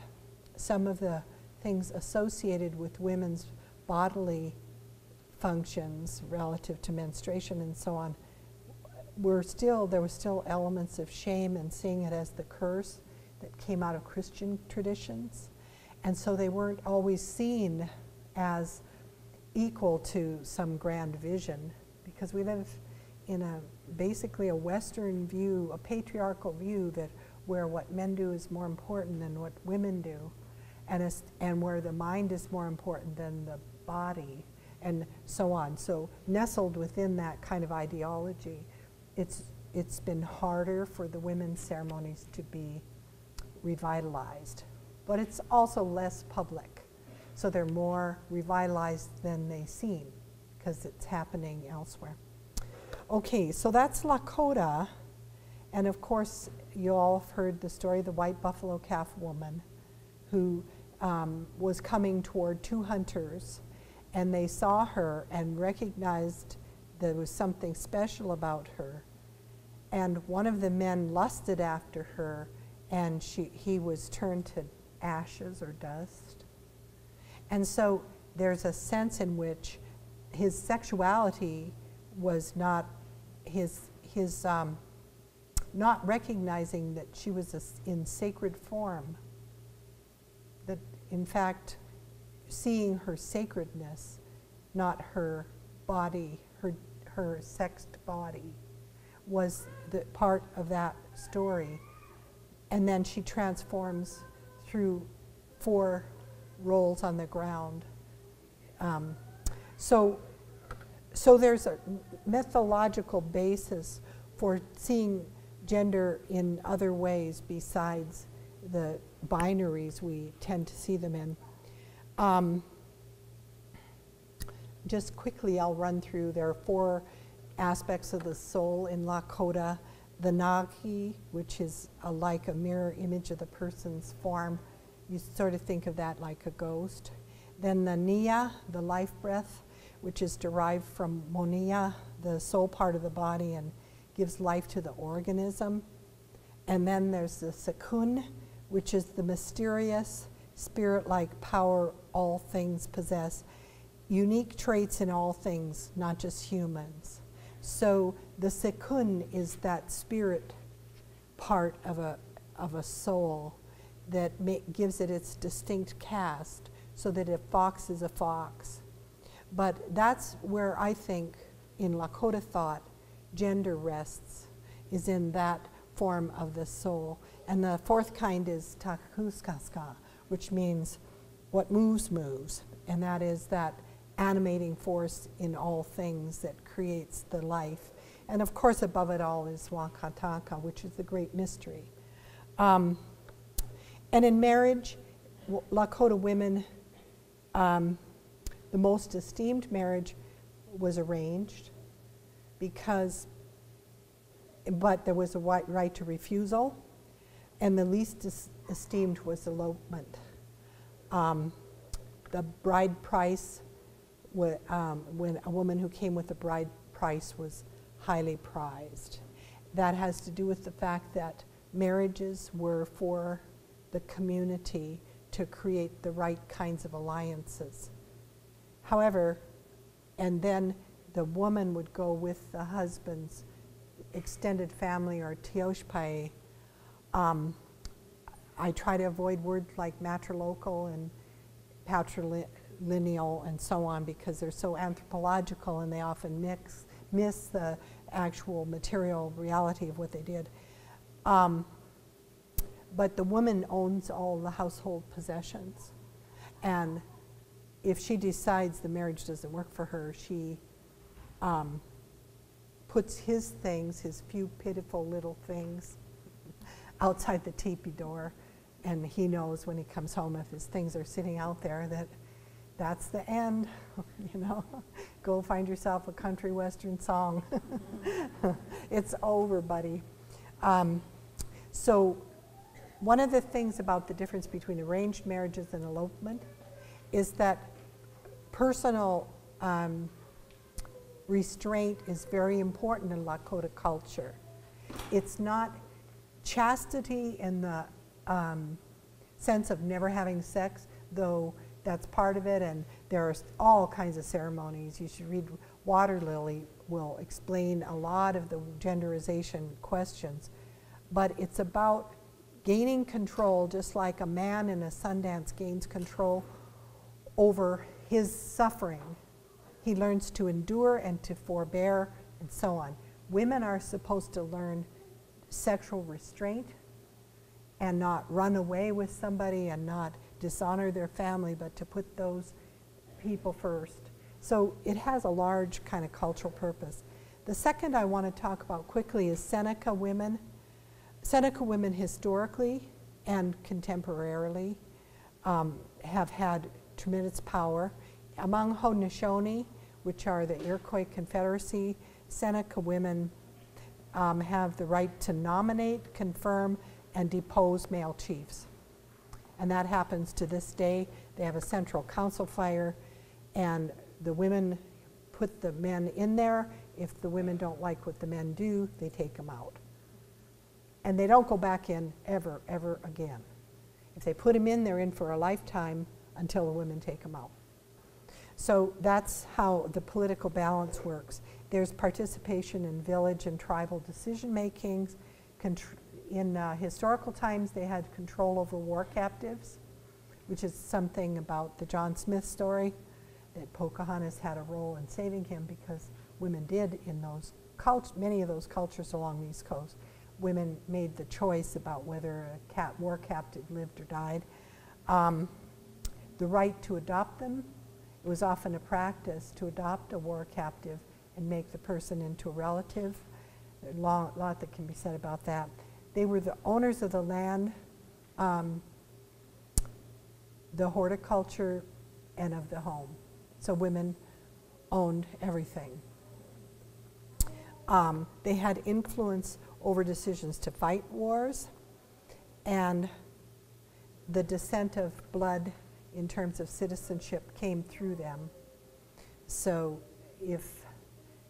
some of the things associated with women's bodily functions relative to menstruation and so on there were still elements of shame and seeing it as the curse that came out of Christian traditions. And so they weren't always seen as equal to some grand vision, because we live in basically a Western view, a patriarchal view, that where what men do is more important than what women do, and where the mind is more important than the body, and so on. So nestled within that kind of ideology, it's been harder for the women's ceremonies to be revitalized. But it's also less public. So they're more revitalized than they seem, because it's happening elsewhere. Okay, so that's Lakota. And of course, you all have heard the story of the white buffalo calf woman who was coming toward two hunters, and they saw her and recognized there was something special about her. And one of the men lusted after her, and he was turned to ashes or dust. And so there's a sense in which his sexuality was not not recognizing that she was in sacred form, that in fact seeing her sacredness, not her body, her sexed body, was the part of that story. And then she transforms through 4 rolls on the ground. So there's a mythological basis for seeing gender in other ways besides the binaries we tend to see them in. Just quickly, I'll run through. There are 4 aspects of the soul in Lakota. The Nagi, which is like a mirror image of the person's form. You sort of think of that like a ghost. Then the Nia, the life breath, which is derived from Monia, the soul part of the body, and gives life to the organism. And then there's the Sekun, which is the mysterious, spirit-like power all things possess. Unique traits in all things, not just humans. So the Sekun is that spirit part of a soul that gives it its distinct caste, so that a fox is a fox. But that's where I think in Lakota thought gender rests, is in that form of the soul. And the 4th kind is Takuskaska, which means what moves, moves. And that is that animating force in all things that creates the life. And of course, above it all is Wakataka, which is the great mystery. And in marriage, Lakota women, the most esteemed marriage was arranged, but there was a right to refusal, and the least esteemed was elopement. The bride price, when a woman who came with the bride price was highly prized. That has to do with the fact that marriages were for the community to create the right kinds of alliances. However, and then the woman would go with the husband's extended family or tioshpai. I try to avoid words like matrilocal and patrilineal and so on, because they're so anthropological and they often miss the actual material reality of what they did. But the woman owns all the household possessions. And if she decides the marriage doesn't work for her, she puts his things, his few pitiful little things, outside the teepee door. And he knows when he comes home, if his things are sitting out there, that's the end. You know, go find yourself a country western song. It's over, buddy. So One of the things about the difference between arranged marriages and elopement is that personal restraint is very important in Lakota culture. It's not chastity in the sense of never having sex, though that's part of it, and there are all kinds of ceremonies. You should read Water Lily will explain a lot of the genderization questions, but it's about gaining control, just like a man in a Sundance gains control over his suffering. He learns to endure and to forbear and so on. Women are supposed to learn sexual restraint and not run away with somebody and not dishonor their family, but to put those people first. So it has a large kind of cultural purpose. The second I want to talk about quickly is Seneca Women. Seneca women historically and contemporarily have had tremendous power. Among Haudenosaunee, which are the Iroquois Confederacy, Seneca women have the right to nominate, confirm, and depose male chiefs. And that happens to this day. They have a central council fire, and the women put the men in there. If the women don't like what the men do, they take them out. And they don't go back in ever, ever again. If they put them in, they're in for a lifetime until the women take them out. So that's how the political balance works. There's participation in village and tribal decision makings. In historical times, they had control over war captives, which is something about the John Smith story, that Pocahontas had a role in saving him because women did in those many of those cultures along the East Coast. Women made the choice about whether a war captive lived or died. The right to adopt them, it was often a practice to adopt a war captive and make the person into a relative. There's a lot that can be said about that. They were the owners of the land, the horticulture, and of the home. So women owned everything. They had influence over decisions to fight wars, and the descent of blood in terms of citizenship came through them. So if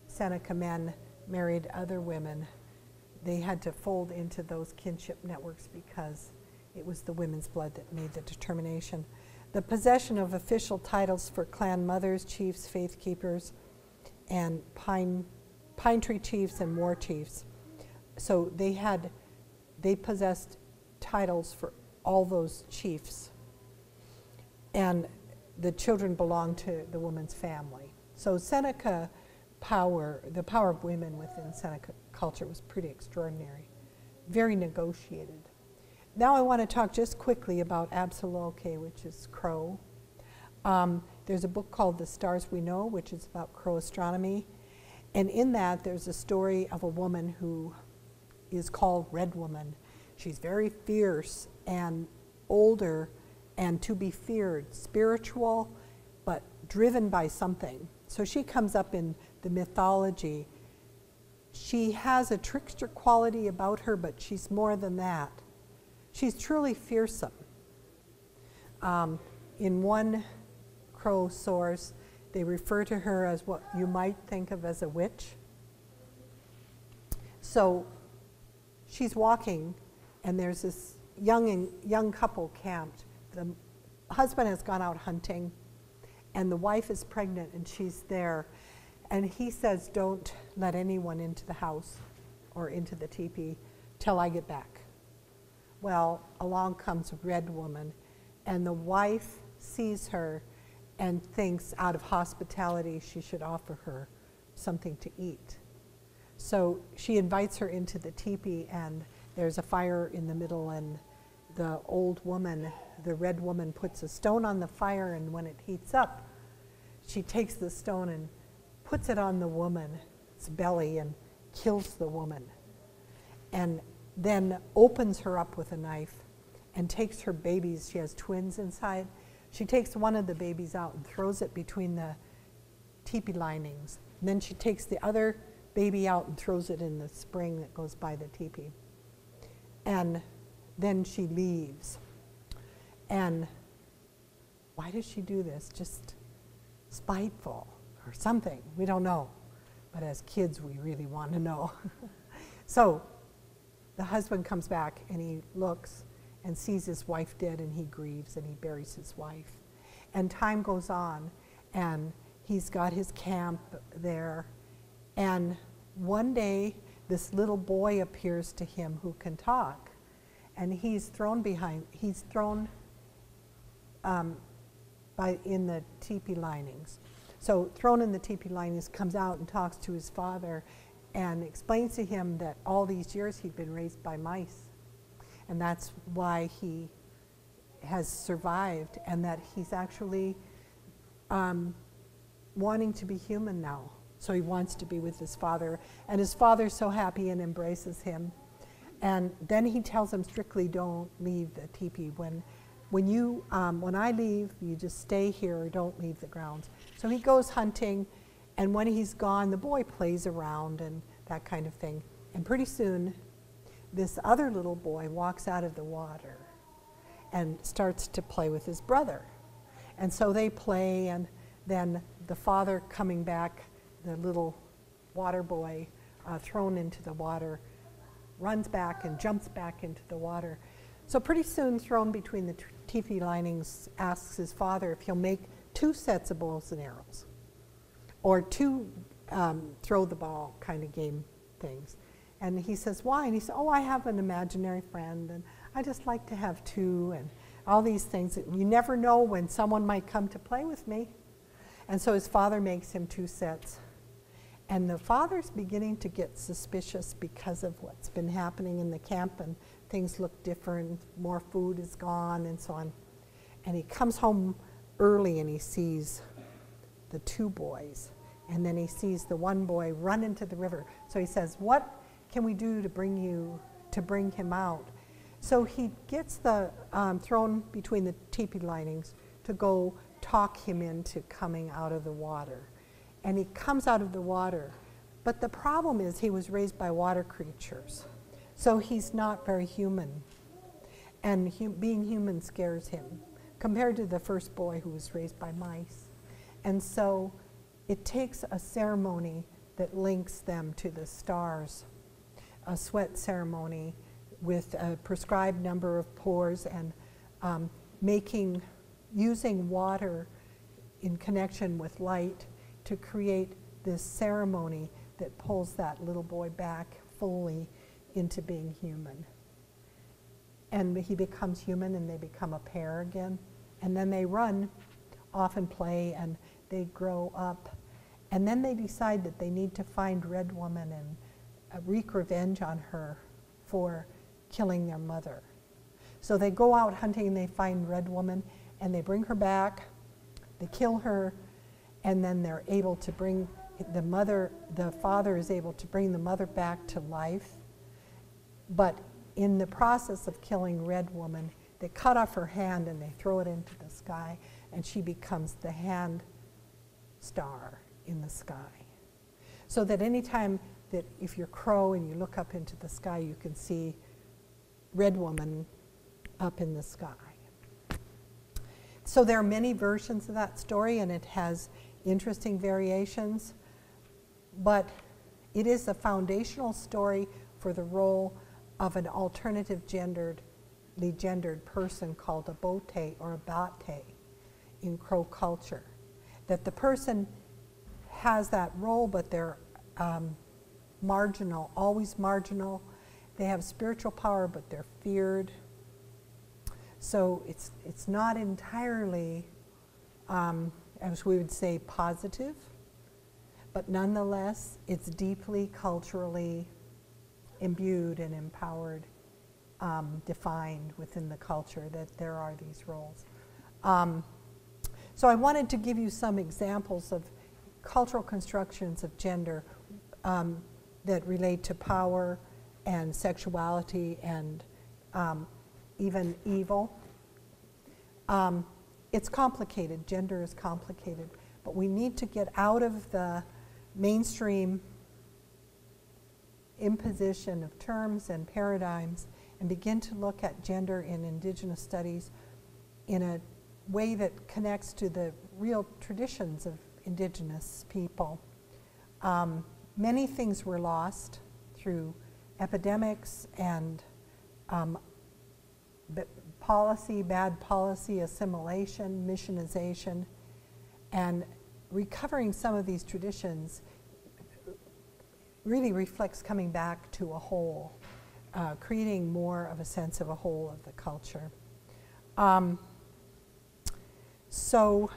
Seneca men married other women, they had to fold into those kinship networks because it was the women's blood that made the determination. The possession of official titles for clan mothers, chiefs, faith keepers, and pine tree chiefs and war chiefs. So they possessed titles for all those chiefs. And the children belonged to the woman's family. So Seneca power, the power of women within Seneca culture was pretty extraordinary, very negotiated. Now I want to talk just quickly about Absoloke, which is Crow. There's a book called The Stars We Know, which is about Crow astronomy. And in that, there's a story of a woman who is called Red Woman. She's very fierce and older and to be feared, spiritual, but driven by something. So she comes up in the mythology. She has a trickster quality about her, but she's more than that. She's truly fearsome. In one Crow source, they refer to her as what you might think of as a witch. So she's walking, and there's this young couple camped. The husband has gone out hunting, and the wife is pregnant, and she's there. And he says, don't let anyone into the house or into the teepee till I get back. Well, along comes a Red Woman, and the wife sees her and thinks out of hospitality she should offer her something to eat. So she invites her into the teepee, and there's a fire in the middle, and the old woman, the Red Woman, puts a stone on the fire, and when it heats up, she takes the stone and puts it on the woman's belly and kills the woman, and then opens her up with a knife and takes her babies. She has twins inside. She takes one of the babies out and throws it between the teepee linings. And then she takes the other baby out and throws it in the spring that goes by the teepee. And then she leaves. And why does she do this? Just spiteful or something. We don't know. But as kids, we really want to know. So the husband comes back and he looks and sees his wife dead, and he grieves and he buries his wife. And time goes on, and he's got his camp there. And one day, this little boy appears to him who can talk. And he's thrown in the teepee linings. So thrown in the teepee linings, comes out and talks to his father and explains to him that all these years he'd been raised by mice. And that's why he has survived, and that he's actually wanting to be human now. So he wants to be with his father, and his father's so happy and embraces him. And then he tells him strictly, don't leave the teepee. When I leave, you just stay here, don't leave the grounds. So he goes hunting, and when he's gone, the boy plays around and that kind of thing. And pretty soon, this other little boy walks out of the water and starts to play with his brother. And so they play, and then the father coming back, the little water boy thrown into the water, runs back and jumps back into the water. So pretty soon, thrown between the teepee linings, asks his father if he'll make 2 sets of bows and arrows, or 2 throw the ball kind of game things. And he says, why? And he says, oh, I have an imaginary friend, and I just like to have 2, and all these things. You never know when someone might come to play with me. And so his father makes him 2 sets. And the father's beginning to get suspicious because of what's been happening in the camp, and things look different, more food is gone, and so on. And he comes home early and he sees the 2 boys, and then he sees the one boy run into the river. So he says, what can we do to bring him out? So he gets the thrown between the teepee linings to go talk him into coming out of the water. And he comes out of the water. But the problem is he was raised by water creatures. So he's not very human. And being human scares him compared to the first boy who was raised by mice. And so it takes a ceremony that links them to the stars, a sweat ceremony with a prescribed number of pores, and using water in connection with light to create this ceremony that pulls that little boy back fully into being human. And he becomes human, and they become a pair again. And then they run off and play, and they grow up. And then they decide that they need to find Red Woman and wreak revenge on her for killing their mother. So they go out hunting, and they find Red Woman, and they bring her back, they kill her, and then they're able to bring the father is able to bring the mother back to life. But in the process of killing Red Woman, they cut off her hand and they throw it into the sky, and she becomes the hand star in the sky. So that anytime that if you're Crow and you look up into the sky, you can see Red Woman up in the sky. So there are many versions of that story, and it has interesting variations, but it is a foundational story for the role of an alternative gendered person called a bote or a bate in Crow culture. That the person has that role, but they're marginal, always marginal. They have spiritual power, but they're feared. So it's not entirely, as we would say, positive, but nonetheless, it's deeply culturally imbued and empowered, defined within the culture that there are these roles. So I wanted to give you some examples of cultural constructions of gender that relate to power and sexuality and even evil. It's complicated, gender is complicated, but we need to get out of the mainstream imposition of terms and paradigms and begin to look at gender in Indigenous studies in a way that connects to the real traditions of Indigenous people. Many things were lost through epidemics and bad policy, assimilation, missionization, and recovering some of these traditions really reflects coming back to a whole, creating more of a sense of a whole of the culture. So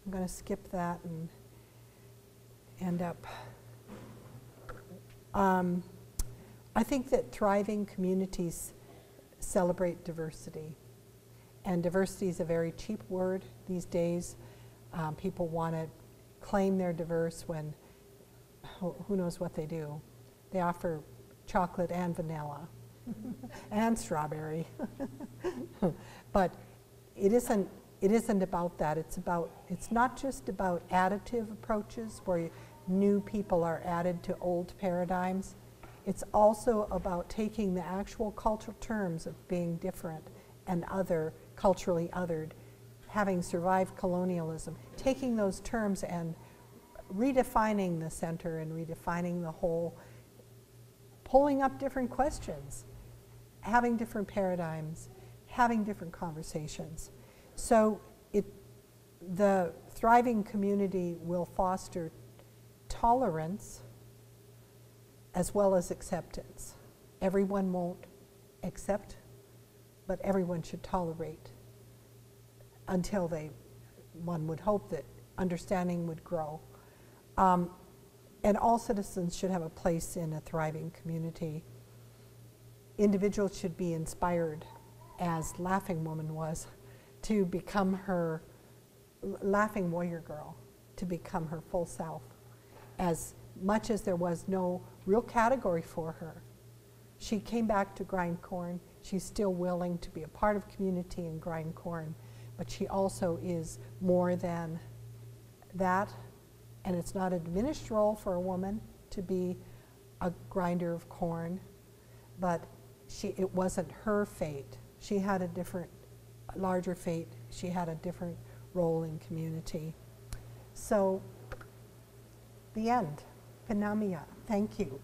I'm going to skip that and end up. I think that thriving communities celebrate diversity. And diversity is a very cheap word these days. People want to claim they're diverse when who knows what they do. They offer chocolate and vanilla and strawberry. But it isn't about that. It's not just about additive approaches where new people are added to old paradigms. It's also about taking the actual cultural terms of being different and other, culturally othered, having survived colonialism, taking those terms and redefining the center and redefining the whole, pulling up different questions, having different paradigms, having different conversations. So the thriving community will foster tolerance as well as acceptance. Everyone won't accept, but everyone should tolerate until one would hope that understanding would grow. And all citizens should have a place in a thriving community. Individuals should be inspired, as Laughing Woman was, to become her Laughing Warrior Girl, to become her full self. As much as there was no real category for her, she came back to grind corn. She's still willing to be a part of community and grind corn, but she also is more than that. And it's not a diminished role for a woman to be a grinder of corn, but it wasn't her fate. She had a larger fate. She had a different role in community. So, the end. Pinamia. Thank you.